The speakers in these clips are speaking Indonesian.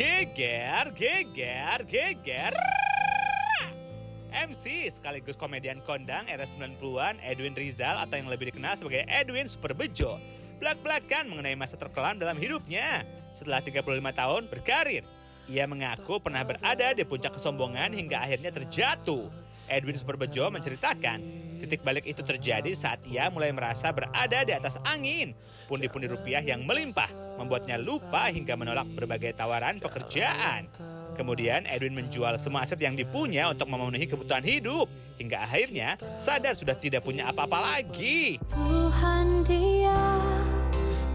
Geger, geger, geger. MC sekaligus komedian kondang era 90-an Edwin Rizal atau yang lebih dikenal sebagai Edwin Super Bejo belak-belakan mengenai masa terkelam dalam hidupnya. Setelah 35 tahun berkarir, ia mengaku pernah berada di puncak kesombongan hingga akhirnya terjatuh. Edwin Super Bejo menceritakan, titik balik itu terjadi saat ia mulai merasa berada di atas angin. Pundi-pundi rupiah yang melimpah membuatnya lupa hingga menolak berbagai tawaran pekerjaan. Kemudian Edwin menjual semua aset yang dipunya untuk memenuhi kebutuhan hidup. Hingga akhirnya sadar sudah tidak punya apa-apa lagi. Tuhan dia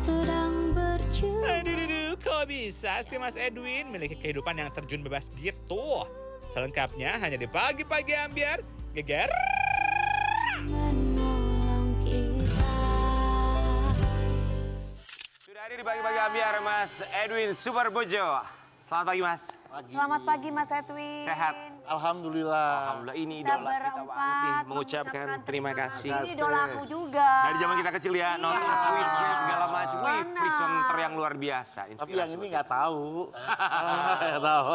sedang berjuang. Aduh, kok bisa sih Mas Edwin memiliki kehidupan yang terjun bebas gitu? Selengkapnya hanya di Pagi-Pagi Ambiar, geger. Menolong kita. Sudah hadir di Pagi-Pagi Ambiar Mas Edwin Super Bejo. Selamat pagi Mas. Selamat pagi Mas Edwin. Sehat. Alhamdulillah. Alhamdulillah ini Kita idola kita berempat banget nih mengucapkan terima kasih. Ini idola aku juga. Dari zaman kita kecil ya, nonton kuisnya segala macam. Wih, Benar. presenter yang luar biasa. Tapi yang Inspirasi ini buat nggak tahu. Nggak tahu.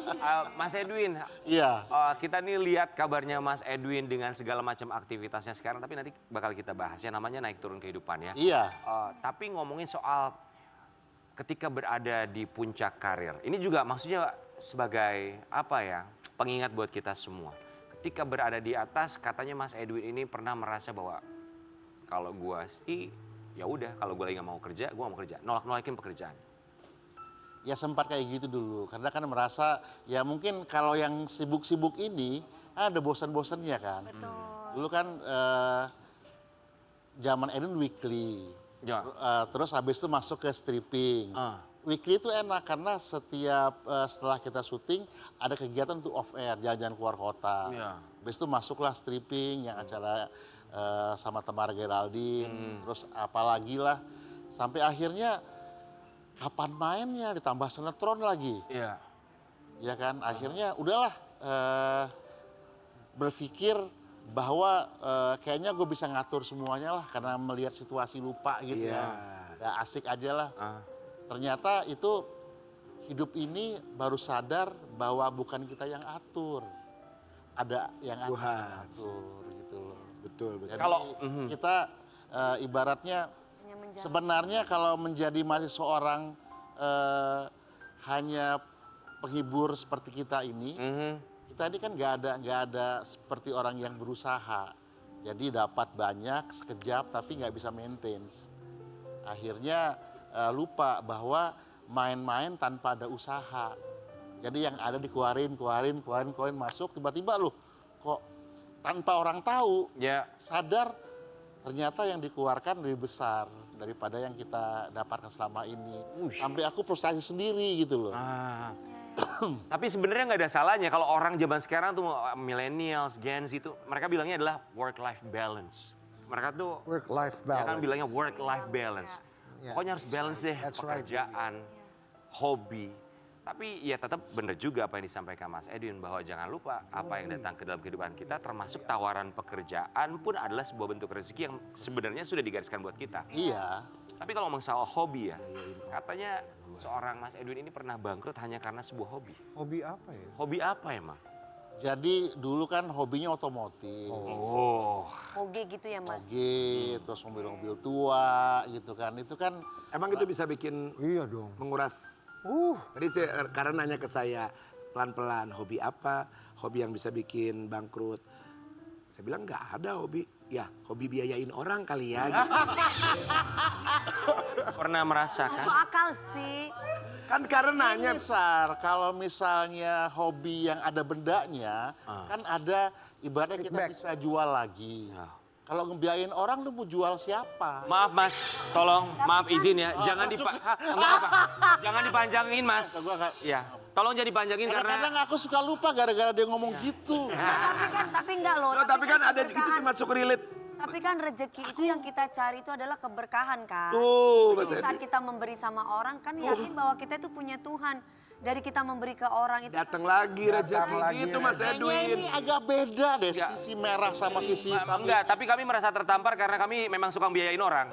kita. Mas Edwin, Iya. kita nih lihat kabarnya Mas Edwin dengan segala macam aktivitasnya sekarang. Tapi nanti bakal kita bahas ya, namanya naik turun kehidupan ya. Iya. Tapi ngomongin soal ketika berada di puncak karir. Ini juga maksudnya sebagai apa ya, pengingat buat kita semua. Ketika berada di atas, katanya Mas Edwin ini pernah merasa bahwa kalau gua sih ya udah, kalau gua lagi nggak mau kerja, gua nggak mau kerja. Nolak-nolakin pekerjaan. Ya sempat kayak gitu dulu. Karena kan merasa ya mungkin kalau yang sibuk-sibuk ini ada bosan-bosannya kan. Betul. Dulu kan zaman Edwin weekly. Ya. Terus habis itu masuk ke stripping. Weekly itu enak karena setiap setelah kita syuting ada kegiatan untuk off air, jalan-jalan keluar kota. Iya. Habis itu masuklah stripping yang acara sama Tamara Geraldine, terus apalagi lah. Sampai akhirnya kapan mainnya ditambah sinetron lagi. Iya. Ya kan, akhirnya udahlah berpikir bahwa kayaknya gue bisa ngatur semuanya lah karena melihat situasi lupa gitu ya. Ya asik aja lah. Ternyata itu hidup ini baru sadar bahwa bukan kita yang atur. Ada yang atas yang atur gitu loh. Betul, betul. Jadi Kalau kita ibaratnya Hanya menjalankan. sebenarnya kalau menjadi masih seorang hanya penghibur seperti kita ini, kita ini kan nggak ada seperti orang yang berusaha. Jadi dapat banyak sekejap tapi nggak bisa maintain. Akhirnya lupa bahwa main-main tanpa ada usaha. Jadi yang ada dikeluarin masuk, tiba-tiba loh kok tanpa orang tahu, Ya. sadar ternyata yang dikeluarkan lebih besar daripada yang kita dapatkan selama ini. Sampai aku frustasi sendiri gitu loh. Tapi sebenarnya nggak ada salahnya kalau orang zaman sekarang tuh millennials, Gen Z itu mereka bilangnya adalah work-life balance. Mereka tuh Work-life ya kan balance. bilangnya work-life balance. Yeah. Pokoknya harus balance deh, That's right. pekerjaan, hobi. Tapi ya tetap benar juga apa yang disampaikan Mas Edwin bahwa jangan lupa apa yang datang ke dalam kehidupan kita termasuk tawaran pekerjaan pun adalah sebuah bentuk rezeki yang sebenarnya sudah digariskan buat kita. Iya. Tapi kalau ngomong soal hobi ya, katanya seorang Mas Edwin ini pernah bangkrut hanya karena sebuah hobi. Hobi apa ya? Hobi apa emang? Jadi dulu kan hobinya otomotif. Oh, Moge gitu ya Mas. Oke, terus mobil-mobil tua gitu kan. Itu kan Emang itu bisa bikin Iya dong. menguras. Tadi karena nanya ke saya pelan-pelan hobi apa, hobi yang bisa bikin bangkrut. Saya bilang nggak ada hobi. Ya hobi biayain orang kali ya. Gitu. pernah merasakan? Masuk akal sih. Kan karena nanya. besar. Kalau misalnya hobi yang ada bendanya, kan ada ibaratnya kita Feedback. bisa jual lagi. Kalau ngebiayain orang lu mau jual siapa? Maaf Mas, tolong, maaf izin ya, jangan jangan dipanjangin Mas. Gua nggak- Ya, tolong jangan dipanjangin Kadang-kadang karena aku suka lupa gara-gara dia ngomong gitu. Tapi enggak loh. Oh, tapi kan ada keberkahan. itu masuk relate. Tapi kan rezeki itu yang kita cari itu adalah keberkahan kan. Tuh, Mas Jadi saat Edwin. kita memberi sama orang kan yakin bahwa kita itu punya Tuhan. dari kita memberi ke orang itu. Datang lagi rezeki gitu Mas Kayaknya Edwin. ini agak beda deh, sisi merah sama sisi hitam. Enggak, tapi kami merasa tertampar karena kami memang suka biayain orang.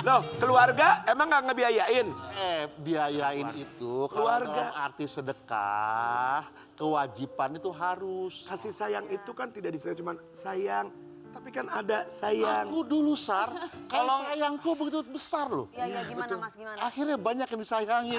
Loh, keluarga emang nggak ngebiayain? Biayain itu kalau Keluarga. dalam arti sedekah, kewajiban itu harus. Kasih sayang itu kan tidak disayang cuma sayang, tapi kan ada sayang. Aku dulu, Sar, kalau sayangku begitu besar loh. Iya, gimana Mas, gimana? Akhirnya banyak yang disayangin.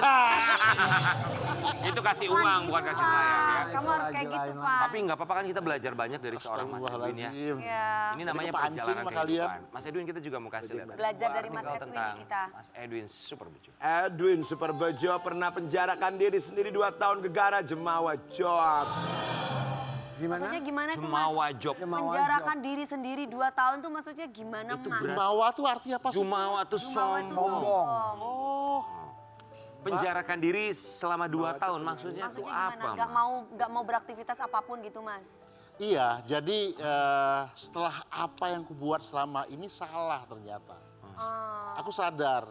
Itu kasih uang, bukan kasih sayang ya. Kamu harus kayak gitu, Pak. Tapi nggak apa-apa kan kita belajar banyak dari seorang Mas Edwin ya. Astagfirullahaladzim. Iya. Ini namanya kepancing perjalanan sama kalian. kehidupan. Mas Edwin kita juga mau kasih lihat. Belajar sebuah dari Mas artikel Edwin tentang kita. Mas Edwin Super Bejo. Edwin Superbejo pernah penjarakan diri sendiri 2 tahun gegara Jemawa Job. Maksudnya gimana tuh, Mas? Jumawa Job. Menjarakan diri sendiri 2 tahun tuh maksudnya gimana, Itu Mas? berat. Jumawa tuh artinya apa sih? Jumawa tuh sombong. Oh, Penjarakan diri selama 2 tahun maksudnya tuh Maksudnya apa? gimana? Gak mau beraktivitas apapun gitu, Mas? iya, jadi setelah apa yang kubuat selama ini salah ternyata. Aku sadar,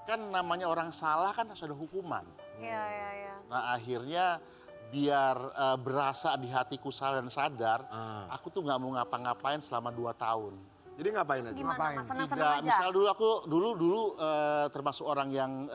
kan namanya orang salah kan harus ada hukuman. Iya, iya, iya. Nah akhirnya biar berasa di hatiku salah dan sadar, aku tuh nggak mau ngapa-ngapain selama 2 tahun. Jadi ngapain aja? Gimana, Mas? Senang-senang Tidak, aja? misal dulu aku termasuk orang yang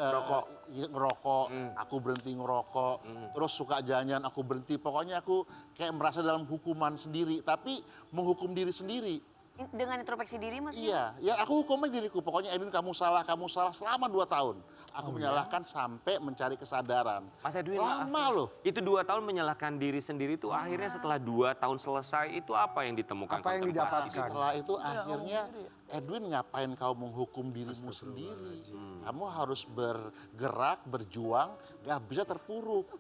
ngerokok, aku berhenti ngerokok, terus suka jajan, aku berhenti. Pokoknya aku kayak merasa dalam hukuman sendiri, tapi menghukum diri sendiri. Dengan introspeksi diri, maksudnya? Iya, ya aku hukumnya diriku. Pokoknya Edwin kamu salah selama 2 tahun. Aku menyalahkan sampai mencari kesadaran. Mas Edwin, maaf lama ya. loh. Itu 2 tahun menyalahkan diri sendiri itu akhirnya setelah 2 tahun selesai itu apa yang ditemukan? Apa yang kontemplasi? didapatkan? Setelah itu akhirnya Edwin ngapain kau menghukum dirimu sendiri? Kamu harus bergerak, berjuang, gak bisa terpuruk.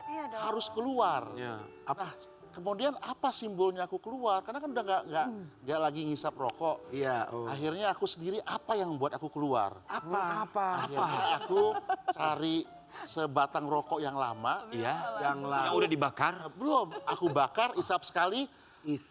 Iya dong. Harus keluar. Ya. Nah, kemudian apa simbolnya aku keluar? Karena kan udah nggak lagi ngisap rokok. Iya. Oh. Akhirnya aku sendiri apa yang membuat aku keluar? Apa? Akhirnya aku cari sebatang rokok yang lama. Iya. Yang lalu. Yang udah dibakar. Belum, aku bakar, isap sekali,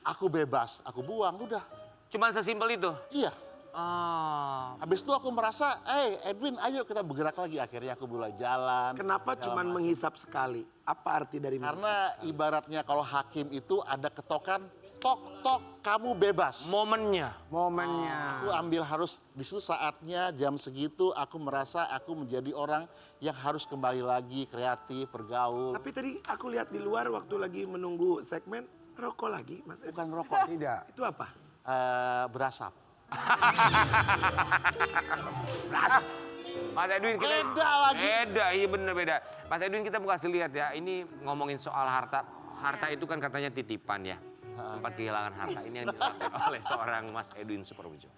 aku bebas, aku buang, udah. Cuman sesimpel itu. Iya. Oh. Habis itu aku merasa, Edwin ayo kita bergerak lagi. Akhirnya aku mulai jalan. Kenapa segala cuman macam. menghisap sekali? Apa arti dari Karena ibaratnya kalau hakim itu ada ketokan, tok, kamu bebas. Momennya. Momennya. Aku ambil harus, di situ saatnya jam segitu aku merasa aku menjadi orang yang harus kembali lagi kreatif, bergaul. Tapi tadi aku lihat di luar waktu lagi menunggu segmen, rokok lagi Mas Edwin. Bukan rokok, Tidak. Itu apa? berasap. Mas Edwin kita Beda lagi. Beda, iya bener beda. Mas Edwin kita mau kasih lihat ya. Ini ngomongin soal harta. Harta itu kan katanya titipan ya. Sempat kehilangan harta. Ini yang dilakukan oleh seorang Mas Edwin Superbejo.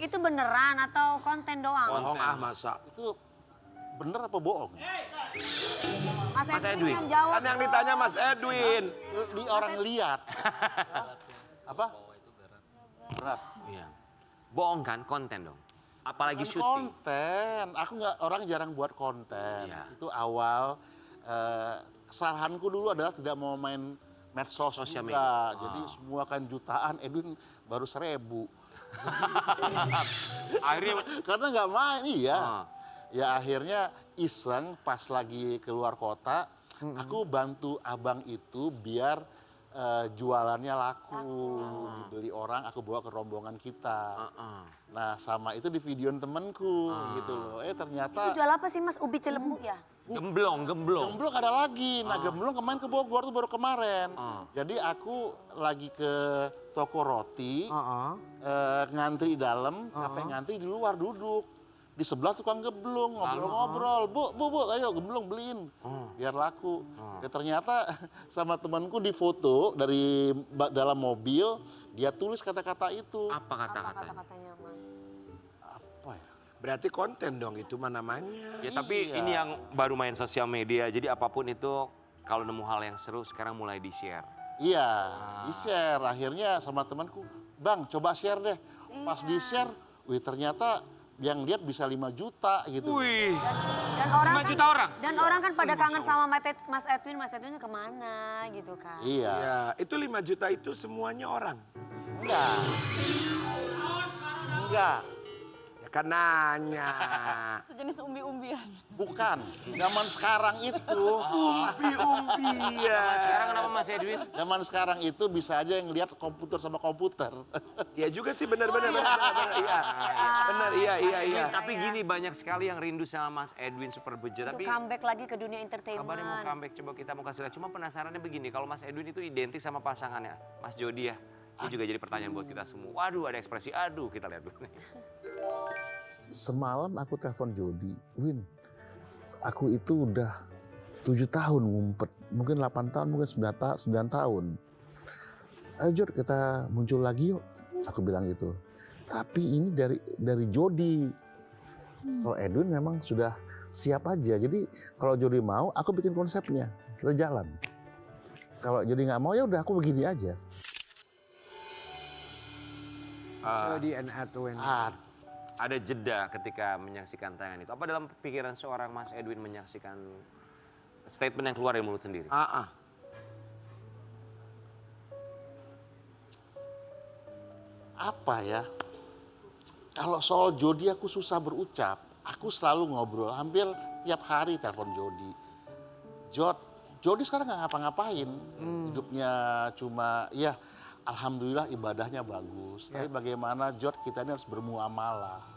Itu beneran atau konten doang? Bohong masa. Itu bener apa bohong? Mas Edwin. Edwin yang jawab. Kan yang ditanya Mas Edwin. Di orang lihat. Apa? Berat. Iya. Bohong kan konten dong. Apalagi Bukan syuting. konten. Aku nggak, orang jarang buat konten. Iya. Itu awal kesalahanku dulu adalah tidak mau main medsos Sosial juga. media. Jadi semua kan jutaan, Edwin baru 1000. Akhirnya Karena nggak main, iya. Ah. Ya akhirnya iseng pas lagi keluar kota, aku bantu abang itu biar jualannya laku, dibeli orang, aku bawa ke rombongan kita. Nah sama itu di videoin temenku gitu loh. Ternyata Itu jual apa sih, Mas? Ubi celembu ya? gemblong. gemblong ada lagi. Nah gemblong kemarin ke Bogor tuh baru kemarin. Jadi aku lagi ke toko roti, ngantri di dalam, capek ngantri di luar duduk. Di sebelah tukang gemblong, ngobrol-ngobrol. Bu, ayo gemblong beliin. Biar laku. Ya ternyata sama temanku di foto dari dalam mobil, dia tulis kata-kata itu. Apa kata-katanya? Kata-katanya, Mas? Apa ya? Berarti konten dong itu mah namanya. Ya tapi Iya. ini yang baru main sosial media. Jadi apapun itu kalau nemu hal yang seru sekarang mulai di-share. Iya, di-share. Akhirnya sama temanku, Bang coba share deh. Pas di-share, wih ternyata yang lihat bisa 5 juta gitu. Wih. Dan orang 5 juta orang? Dan orang kan pada kangen sama Mas Edwin. Mas Edwin kemana gitu kan? Iya. Ya, itu 5 juta itu semuanya orang. Enggak. Ya Kan nanya. Sejenis umbi-umbian. Bukan, zaman sekarang itu. Umbi-umbian. Sekarang kenapa Mas Edwin? Zaman sekarang itu bisa aja yang lihat komputer sama komputer. Ya juga sih benar. Iya. Benar, iya. Tapi gini banyak sekali yang rindu sama Mas Edwin Super Bejo. Untuk Tapi comeback lagi ke dunia entertainment. kabarnya mau comeback, coba kita mau kasih lihat. Cuma penasarannya begini, kalau Mas Edwin itu identik sama pasangannya, Mas Jody ya. Itu juga jadi pertanyaan buat kita semua. Waduh ada ekspresi aduh, kita lihat dulu nih. Semalam aku telepon Jody, Win, aku itu udah 7 tahun ngumpet, mungkin 8 tahun, mungkin 9 tahun. Ayo Jod, kita muncul lagi yuk, aku bilang gitu. Tapi ini dari Jody. Kalau Edwin memang sudah siap aja, jadi kalau Jody mau, aku bikin konsepnya, kita jalan. Kalau Jody nggak mau ya udah aku begini aja. Jody and Edwin. Ada jeda ketika menyaksikan tayangan itu. Apa dalam pikiran seorang Mas Edwin menyaksikan statement yang keluar dari mulut sendiri? Apa ya? Kalau soal Jody aku susah berucap. Aku selalu ngobrol, hampir tiap hari telepon Jody. Jody sekarang nggak ngapa-ngapain. Hidupnya cuma, ya alhamdulillah ibadahnya bagus. Tapi bagaimana kita ini harus bermuamalah.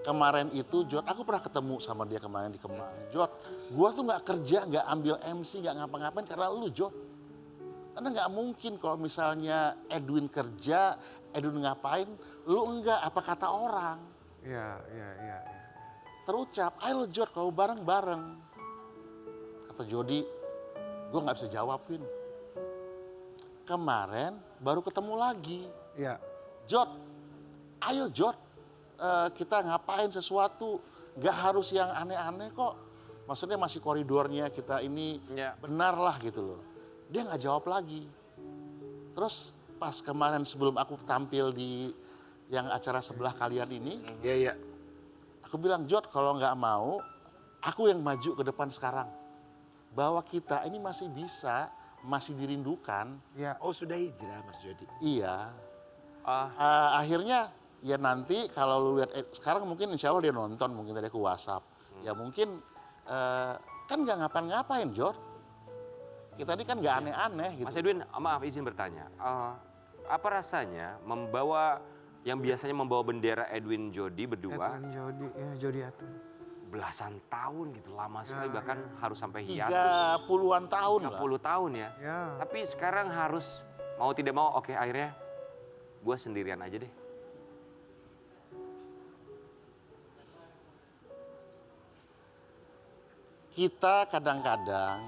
Kemarin itu aku pernah ketemu sama dia kemarin di Kemang. Gua tuh nggak kerja, nggak ambil MC, nggak ngapa-ngapain karena lu Karena nggak mungkin kalau misalnya Edwin kerja, Edwin ngapain, lu enggak, apa kata orang. Iya. Terucap, ayo lo kalau bareng-bareng. Kata Jody, gue nggak bisa jawabin. Kemarin baru ketemu lagi. Iya. Ayo kita ngapain sesuatu. Gak harus yang aneh-aneh kok. Maksudnya masih koridornya kita ini benar lah gitu loh. Dia nggak jawab lagi. Terus pas kemarin sebelum aku tampil di yang acara sebelah kalian ini. Iya. Aku bilang, kalau nggak mau, aku yang maju ke depan sekarang. Bahwa kita ini masih bisa, masih dirindukan. Iya. Oh sudah hijrah Mas Jody. Iya. Akhirnya ya nanti kalau lu lihat, sekarang mungkin insya Allah dia nonton, mungkin tadi aku WhatsApp. Ya mungkin kan nggak ngapain-ngapain kita ini kan nggak aneh-aneh gitu. Mas Edwin, maaf izin bertanya. Apa rasanya membawa yang biasanya membawa bendera Edwin Jody berdua Edwin Jody, ya Jody Edwin. belasan tahun gitu, lama sekali bahkan harus sampai hiatus. 30-an tahun lah. 30 tahun ya. Ya. Tapi sekarang harus mau tidak mau, oke akhirnya gue sendirian aja deh. Kita kadang-kadang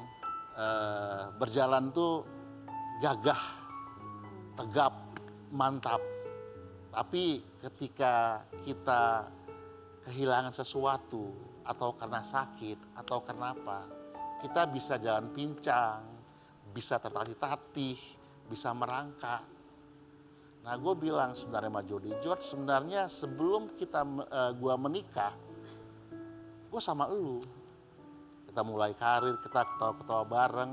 berjalan tuh gagah, tegap, mantap. Tapi ketika kita kehilangan sesuatu atau karena sakit atau karena apa, kita bisa jalan pincang, bisa tertatih-tatih, bisa merangkak. Nah gue bilang sebenarnya sama Jody, sebenarnya sebelum gua menikah, gue sama elu. Kita mulai karir, kita ketawa-ketawa bareng.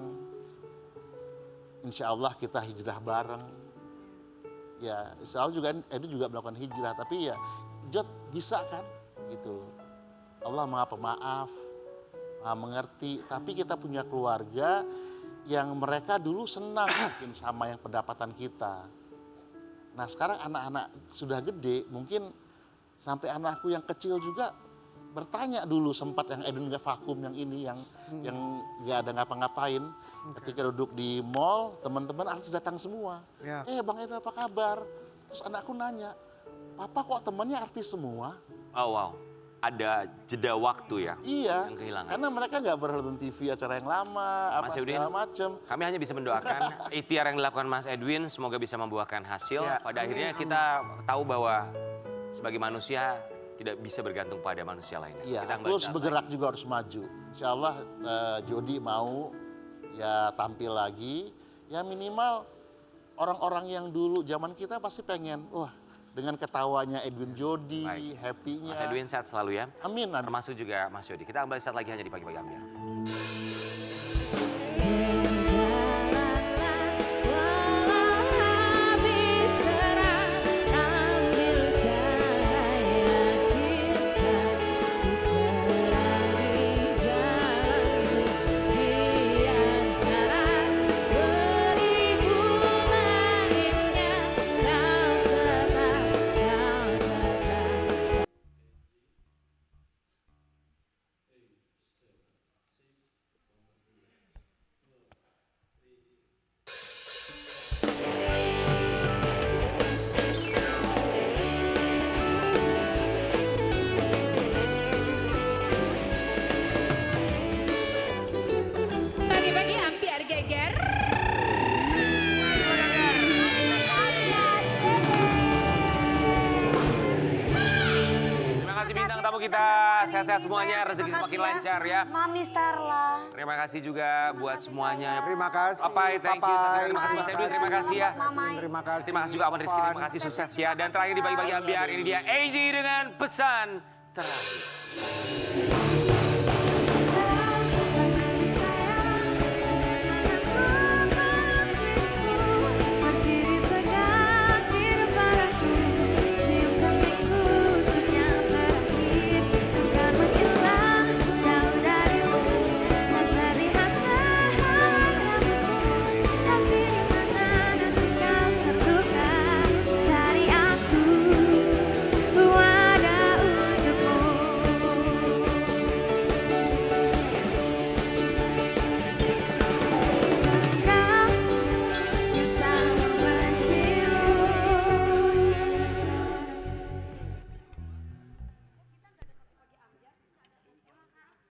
Insya Allah kita hijrah bareng. Ya, insya Allah juga Edu juga melakukan hijrah, tapi ya bisa kan, gitu. Allah Maha Pemaaf, Maha Mengerti, tapi kita punya keluarga yang mereka dulu senang mungkin sama yang pendapatan kita. Nah sekarang anak-anak sudah gede, mungkin sampai anakku yang kecil juga bertanya dulu sempat yang Edwin gak vakum yang ini, yang gak ada ngapa-ngapain. Ketika duduk di mall, teman-teman artis datang semua. Ya. Bang Edwin apa kabar? Terus anakku nanya, Papa kok temannya artis semua? Oh wow, ada jeda waktu ya Iya, yang kehilangan. karena mereka gak berada nonton TV acara yang lama, apa Mas Edwin, segala macem. kami hanya bisa mendoakan ikhtiar yang dilakukan Mas Edwin semoga bisa membuahkan hasil. Ya, Pada akhirnya kita tahu bahwa sebagai manusia tidak bisa bergantung pada manusia lainnya. Iya, Kita terus bergerak juga harus maju. Insya Allah Jody mau ya tampil lagi, ya minimal orang-orang yang dulu zaman kita pasti pengen, wah dengan ketawanya Edwin Jody, Baik. happy-nya. Mas Edwin sehat selalu ya. Amin, amin. Termasuk juga Mas Jody. Kita kembali saat lagi hanya di Pagi-Pagi Ambiar. Walau habis terang, ambil cahaya kita sehat-sehat semuanya, rezeki semakin lancar ya. Mami Starla. Terima kasih juga buat semuanya. Terima kasih. Papai, thank you. Papai. Terima kasih Mas Edwin, terima kasih ya. Terima kasih. Terima kasih juga Aman Rizky, terima kasih sukses ya. Dan terakhir di bagi-bagi ambiar, ini dia AJ dengan pesan terakhir.